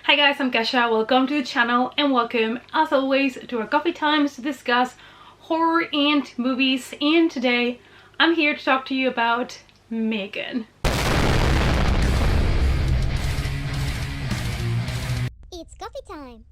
Hi guys, I'm Kesha. Welcome to the channel and welcome as always to our coffee times to discuss horror and movies. And today I'm here to talk to you about M3GAN. It's coffee time.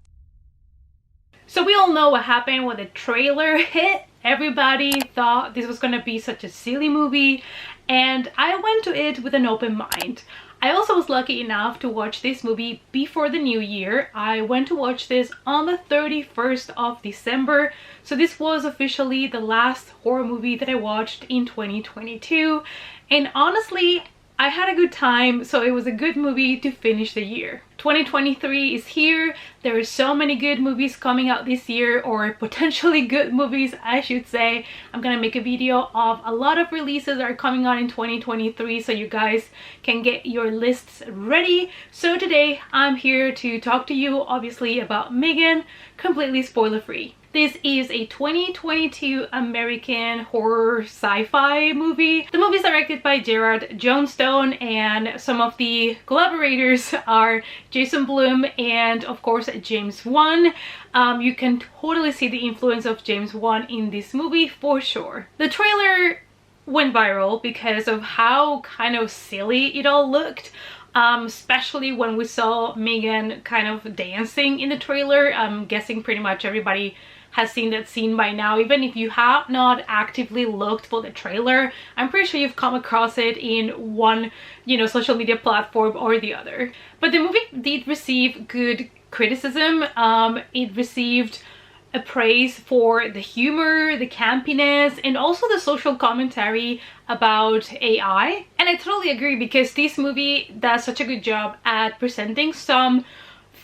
So we all know what happened when the trailer hit. Everybody thought this was gonna be such a silly movie, and I went to it with an open mind. I also was lucky enough to watch this movie before the new year. I went to watch this on the 31st of December, so this was officially the last horror movie that I watched in 2022, and honestly I had a good time, so it was a good movie to finish the year. 2023 is here. There are so many good movies coming out this year, or potentially good movies I should say. I'm gonna make a video of a lot of releases that are coming out in 2023 so you guys can get your lists ready. So today I'm here to talk to you obviously about M3GAN, completely spoiler free. This is a 2022 American horror sci-fi movie. The movie is directed by Gerard Johnstone, and some of the collaborators are Jason Blum and of course James Wan. You can totally see the influence of James Wan in this movie for sure. The trailer went viral because of how kind of silly it all looked. Especially when we saw M3GAN kind of dancing in the trailer. I'm guessing pretty much everybody has seen that scene by now. Even if you have not actively looked for the trailer, I'm pretty sure you've come across it in one, social media platform or the other. But the movie did receive good criticism. It received a praise for the humor, the campiness, and also the social commentary about AI. And I totally agree, because this movie does such a good job at presenting some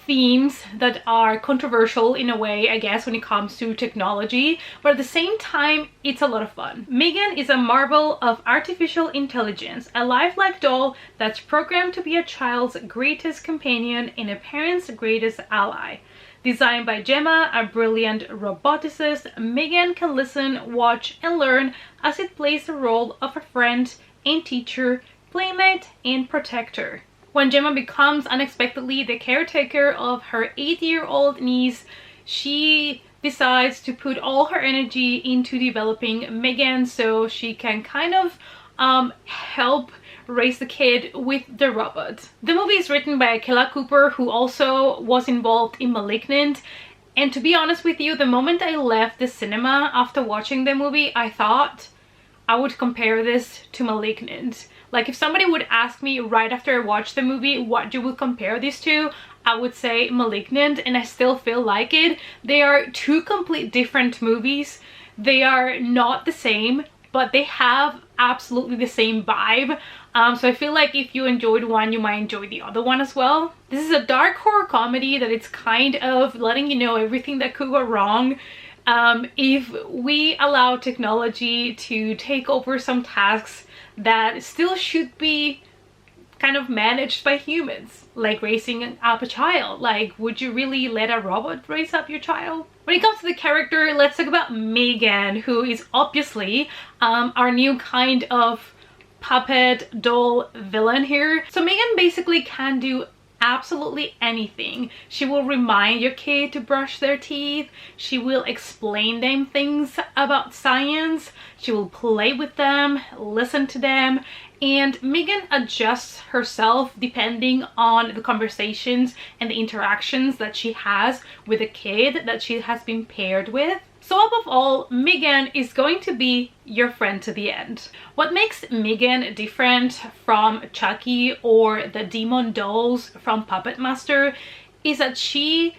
themes that are controversial in a way, I guess, when it comes to technology, but at the same time it's a lot of fun. M3GAN is a marvel of artificial intelligence, a lifelike doll that's programmed to be a child's greatest companion and a parent's greatest ally. Designed by Gemma, a brilliant roboticist, M3GAN can listen, watch, and learn as it plays the role of a friend and teacher, playmate, and protector. When Gemma becomes unexpectedly the caretaker of her 8-year-old niece, she decides to put all her energy into developing M3GAN so she can kind of help raise the kid with the robot. The movie is written by Akela Cooper, who also was involved in *Malignant*. And to be honest with you, the moment I left the cinema after watching the movie, I thought I would compare this to *Malignant*. Like, if somebody would ask me right after I watched the movie what you would compare this to, I would say *Malignant*, and I still feel like it. They are two complete different movies. They are not the same, but they have absolutely the same vibe. So I feel like if you enjoyed one, you might enjoy the other one as well. This is a dark horror comedy that it's kind of letting you know everything that could go wrong if we allow technology to take over some tasks that still should be kind of managed by humans, like raising up a child. Like, would you really let a robot raise up your child? When it comes to the character, let's talk about M3GAN, who is obviously our new kind of puppet doll villain here. So M3GAN basically can do absolutely anything. She will remind your kid to brush their teeth. She will explain them things about science. She will play with them, listen to them, and M3GAN adjusts herself depending on the conversations and the interactions that she has with the kid that she has been paired with. So above all, M3GAN is going to be your friend to the end. What makes M3GAN different from Chucky or the demon dolls from Puppet Master is that she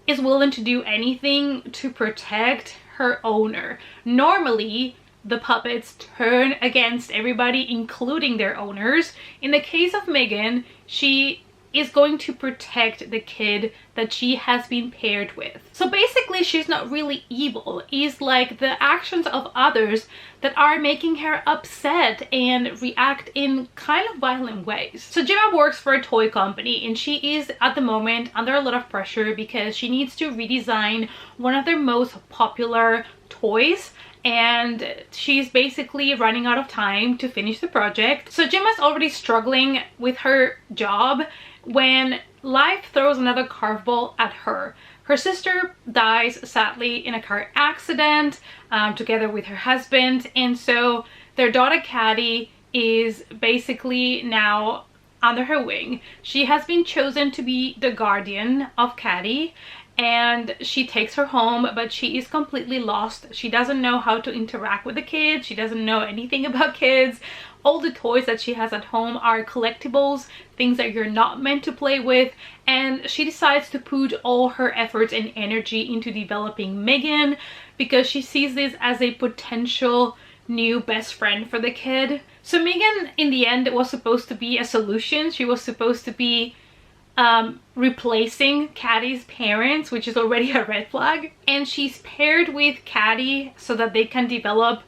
is willing to do anything to protect her owner. Normally, the puppets turn against everybody, including their owners. In the case of M3GAN, she is going to protect the kid that she has been paired with. So basically, she's not really evil. It's like the actions of others that are making her upset and react in kind of violent ways. So Gemma works for a toy company, and she is at the moment under a lot of pressure because she needs to redesign one of their most popular toys, and she's basically running out of time to finish the project. So Gemma's already struggling with her job when life throws another curveball at her. Her sister dies sadly in a car accident together with her husband, and so their daughter Caddy is basically now under her wing. She has been chosen to be the guardian of Caddy, and she takes her home, but she is completely lost. She doesn't know how to interact with the kids. She doesn't know anything about kids. All the toys that she has at home are collectibles, things that you're not meant to play with, and she decides to put all her efforts and energy into developing M3GAN because she sees this as a potential new best friend for the kid. So M3GAN in the end was supposed to be a solution. She was supposed to be replacing Caddy's parents, which is already a red flag, and she's paired with Caddy so that they can develop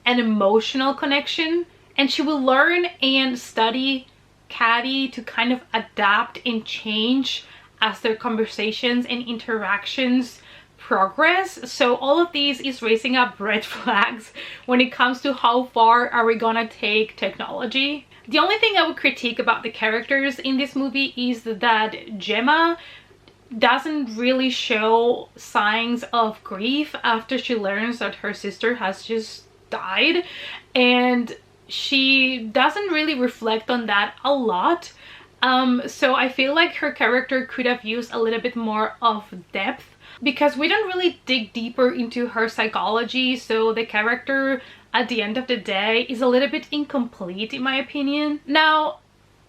an emotional connection, and she will learn and study Caddy to kind of adapt and change as their conversations and interactions progress. So all of these is raising up red flags when it comes to how far are we gonna take technology. The only thing I would critique about the characters in this movie is that Gemma doesn't really show signs of grief after she learns that her sister has just died, and she doesn't really reflect on that a lot. So I feel like her character could have used a little bit more of depth because we don't really dig deeper into her psychology, so the character at the end of the day is a little bit incomplete in my opinion. Now,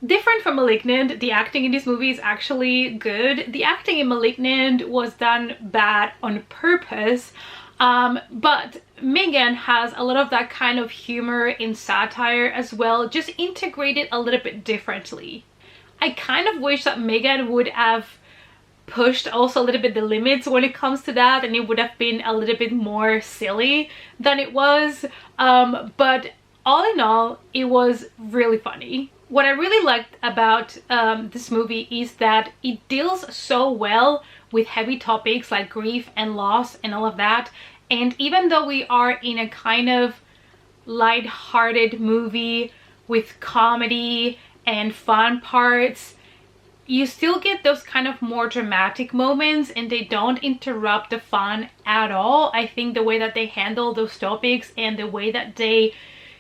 different from *Malignant*, the acting in this movie is actually good. The acting in *Malignant* was done bad on purpose, but M3GAN has a lot of that kind of humor and satire as well, just integrated a little bit differently. I kind of wish that M3GAN would have pushed also a little bit the limits when it comes to that, and it would have been a little bit more silly than it was, but all in all it was really funny. What I really liked about this movie is that it deals so well with heavy topics like grief and loss and all of that, and even though we are in a kind of light-hearted movie with comedy and fun parts, you still get those kind of more dramatic moments, and they don't interrupt the fun at all. I think the way that they handle those topics and the way that they,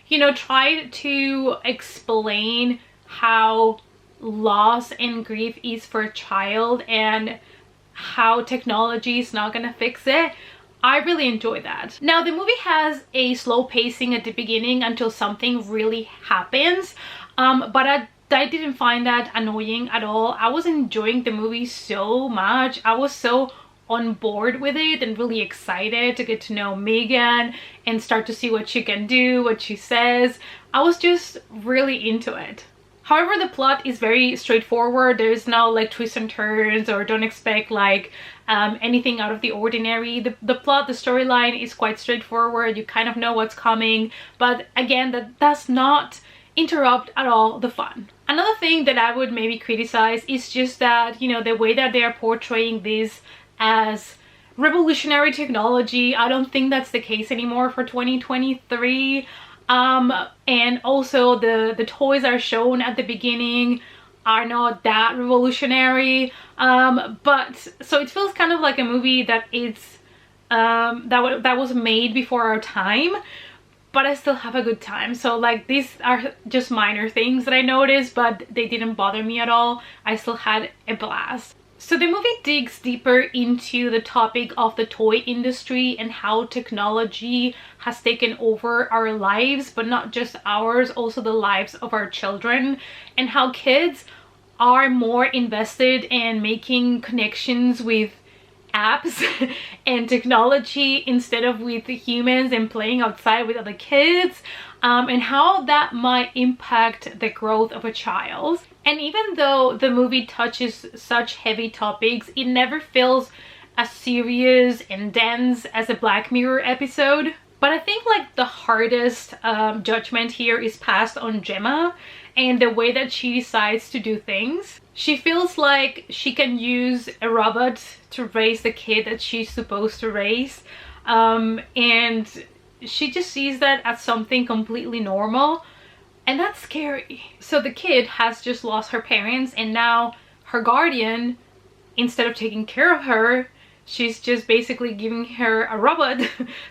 you know, try to explain how loss and grief is for a child and how technology is not gonna fix it, I really enjoy that. Now, the movie has a slow pacing at the beginning until something really happens, but I didn't find that annoying at all. I was enjoying the movie so much. I was so on board with it and really excited to get to know M3GAN and start to see what she can do, what she says. I was just really into it. However, the plot is very straightforward. There's no like twists and turns, or don't expect like anything out of the ordinary. The plot, the storyline is quite straightforward. You kind of know what's coming, but again, that does not interrupt at all the fun. Another thing that I would maybe criticize is just that, you know, the way that they are portraying this as revolutionary technology. I don't think that's the case anymore for 2023. And also the toys are shown at the beginning are not that revolutionary, but so it feels kind of like a movie that it's that was made before our time, but I still have a good time. So like, these are just minor things that I noticed, but they didn't bother me at all. I still had a blast. So the movie digs deeper into the topic of the toy industry and how technology has taken over our lives, but not just ours, also the lives of our children, and how kids are more invested in making connections with apps and technology instead of with humans and playing outside with other kids, and how that might impact the growth of a child. And even though the movie touches such heavy topics, it never feels as serious and dense as a Black Mirror episode. But I think like the hardest judgment here is passed on Gemma and the way that she decides to do things. She feels like she can use a robot to raise the kid that she's supposed to raise, and she just sees that as something completely normal, and that's scary. So the kid has just lost her parents, and now her guardian, instead of taking care of her, she's just basically giving her a robot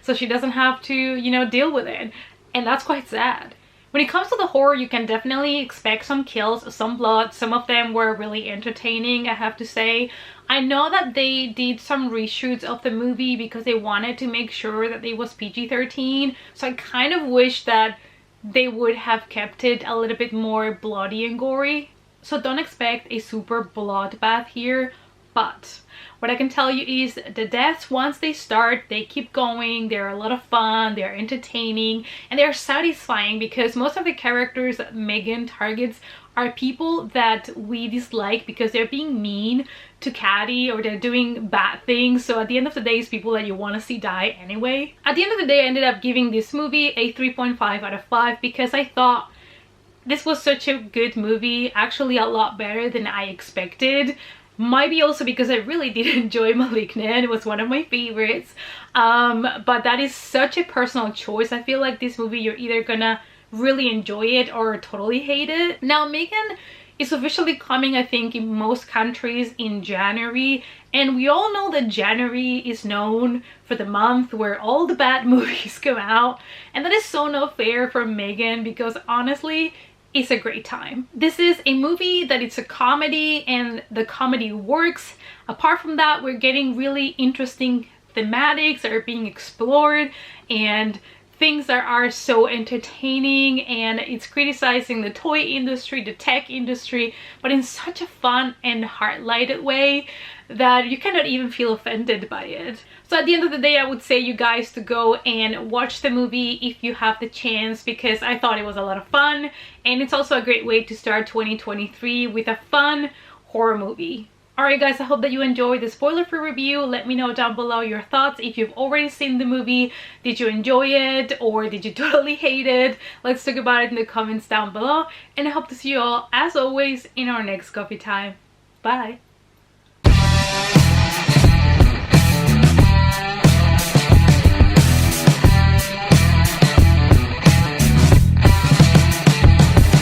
so she doesn't have to, you know, deal with it. And that's quite sad. When it comes to the horror, you can definitely expect some kills, some blood. Some of them were really entertaining, I have to say. I know that they did some reshoots of the movie because they wanted to make sure that it was PG-13. So I kind of wish that they would have kept it a little bit more bloody and gory. So don't expect a super bloodbath here. But what I can tell you is the deaths, once they start, they keep going. They're a lot of fun, they're entertaining, and they're satisfying because most of the characters that M3GAN targets are people that we dislike because they're being mean to Caddy or they're doing bad things. So at the end of the day, it's people that you want to see die anyway. At the end of the day, I ended up giving this movie a 3.5 out of 5 because I thought this was such a good movie, actually a lot better than I expected. Might be also because I really did enjoy *Malignant*. It was one of my favorites. But that is such a personal choice. I feel like this movie, you're either gonna really enjoy it or totally hate it. Now, M3GAN is officially coming, I think, in most countries in January. And we all know that January is known for the month where all the bad movies come out. And that is so not fair for M3GAN because honestly, it's a great time. This is a movie that it's a comedy and the comedy works. Apart from that, we're getting really interesting thematics that are being explored and things that are so entertaining, and it's criticizing the toy industry, the tech industry, but in such a fun and heart-lighted way that you cannot even feel offended by it. So at the end of the day, I would say you guys to go and watch the movie if you have the chance, because I thought it was a lot of fun, and it's also a great way to start 2023 with a fun horror movie. Alright guys, I hope that you enjoyed the spoiler-free review. Let me know down below your thoughts. If you've already seen the movie, did you enjoy it or did you totally hate it? Let's talk about it in the comments down below, and I hope to see you all, as always, in our next coffee time. Bye!